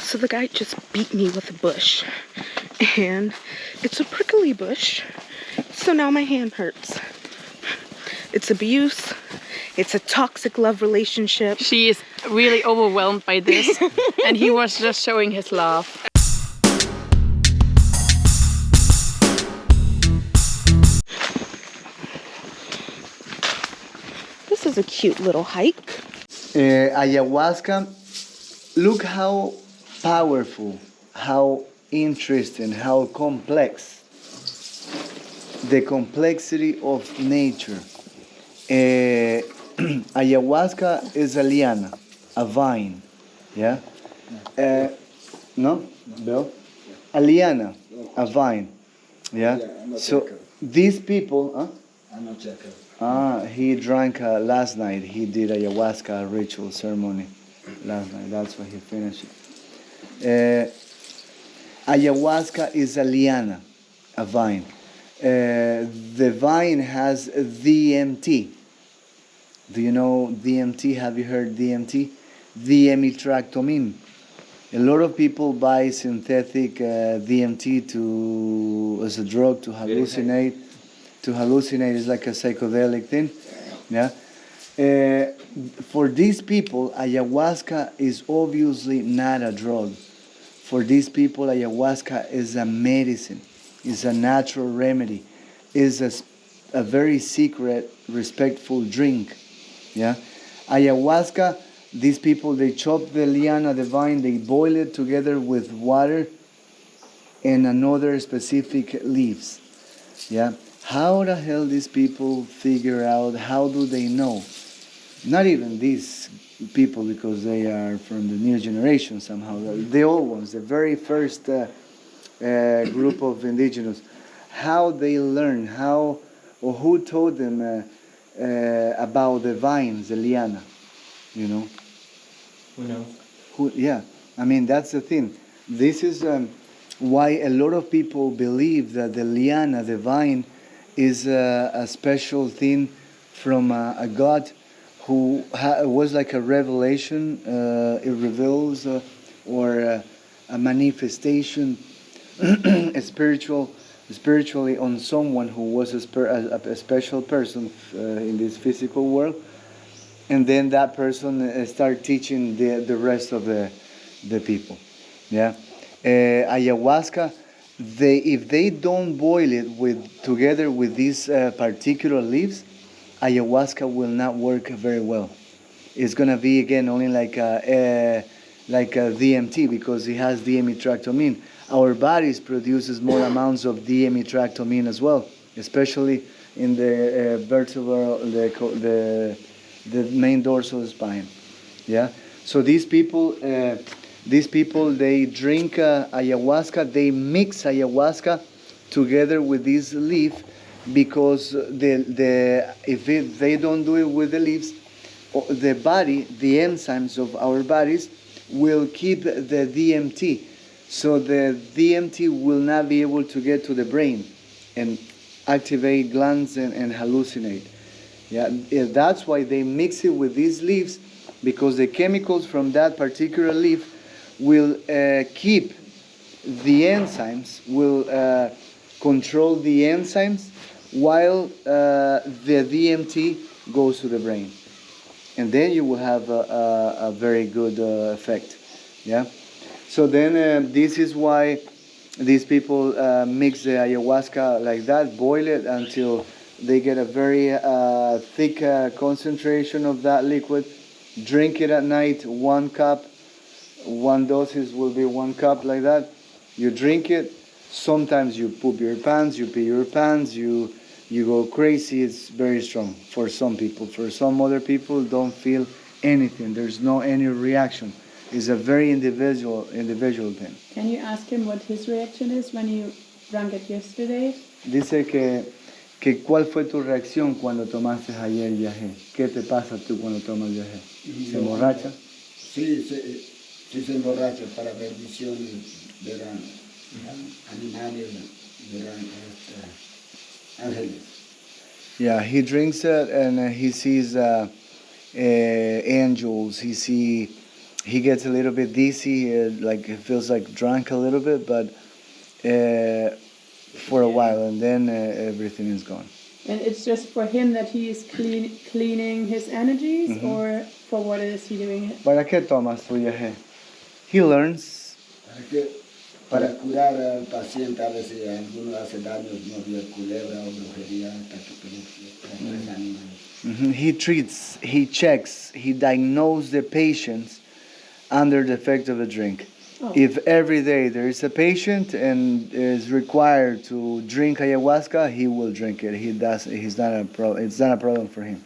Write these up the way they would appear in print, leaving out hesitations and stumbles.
So the guy just beat me with a bush. And it's a prickly bush. So now my hand hurts. It's abuse. It's a toxic love relationship. She is really overwhelmed by this, and he was just showing his love. This is a cute little hike. Ayahuasca, look how powerful, how interesting, how complex, the complexity of nature. Ayahuasca is a liana, a vine, yeah? No? Bill? A liana, a vine, yeah? So these people, huh? I'm not checker. He drank last night. He did ayahuasca ritual ceremony last night. That's why he finished it. Ayahuasca is a liana, a vine. The vine has DMT. Do you know DMT? Have you heard DMT? Diamitractomine. A lot of people buy synthetic DMT as a drug to hallucinate. To hallucinate is like a psychedelic thing. Yeah. For these people, ayahuasca is obviously not a drug. For these people, ayahuasca is a medicine, is a natural remedy, is a very secret, respectful drink. Yeah. Ayahuasca, these people, they chop the liana, the vine, they boil it together with water and another specific leaves. Yeah. How the hell these people figure out, how do they know? Not even these people, because they are from the new generation somehow. The old ones, the very first group of indigenous. How they learn, how or who told them about the vines, the liana, you know? Who knows? Yeah, I mean, that's the thing. This is why a lot of people believe that the liana, the vine, is a special thing from a god who was like a revelation. It reveals or a manifestation, spiritually on someone who was a special person in this physical world, and then that person start teaching the rest of the people. Yeah, ayahuasca. If they don't boil it together with these particular leaves, ayahuasca will not work very well. It's gonna be again only like a DMT, because it has diamitractomine. Our bodies produces more amounts of diamitractomine as well, especially in the vertebral, the main dorsal spine. Yeah. So these people, they drink ayahuasca. They mix ayahuasca together with this leaf, because if they don't do it with the leaves, the body, the enzymes of our bodies, will keep the DMT. So the DMT will not be able to get to the brain and activate glands and hallucinate. Yeah, that's why they mix it with these leaves, because the chemicals from that particular leaf will keep the enzymes, will control the enzymes, while the DMT goes to the brain. And then you will have a very good effect. Yeah. So then this is why these people mix the ayahuasca like that, boil it until they get a very thick concentration of that liquid. Drink it at night, 1 cup. One dosage will be 1 cup like that. You drink it. Sometimes you poop your pants, you pee your pants, you go crazy. It's very strong for some people. For some other people, don't feel anything. There's no any reaction. It's a very individual thing. Can you ask him what his reaction is when you drank it yesterday? Dice que ¿cuál fue tu reacción cuando tomaste ayer viaje? ¿Qué te pasa tú cuando tomas viaje? ¿Se emborracha? Sí, se emborracha. Para ver visiones, verán animales, verán ángeles. Yeah, he drinks it and he sees angels. He sees He gets a little bit dizzy, like he feels like drunk a little bit, but for a while, and then everything is gone. And it's just for him that he is cleaning his energies, or for what is he doing it? ¿Para qué tomas tu viaje? He learns. Para curar al paciente, a veces alguno hace daños, no vio culebra o brujería, hasta que tres animales. He treats, he checks, he diagnoses the patients under the effect of a drink. Oh. If every day there is a patient and is required to drink ayahuasca, he will drink it. He does. He's not a problem. It's not a problem for him.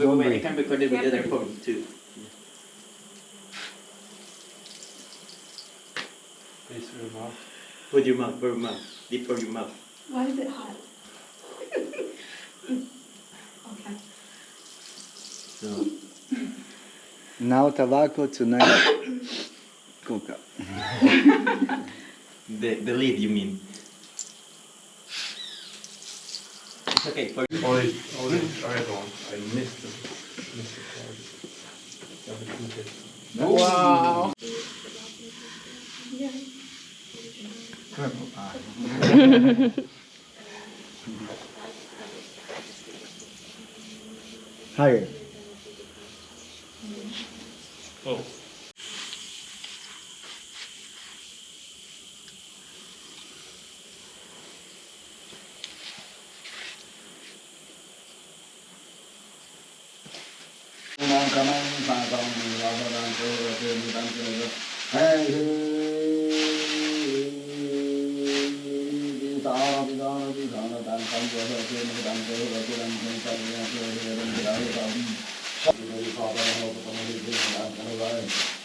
Wait, I can record it with the other phone too. Place your mouth. With your mouth, for your mouth. Deep for your mouth. Why is it hot? Okay. So, Now tobacco, tonight coca. the lead, you mean? It's okay. For Oh, they tried on. I missed the card. Wow. Higher. Oh.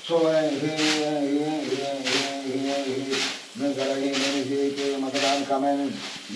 So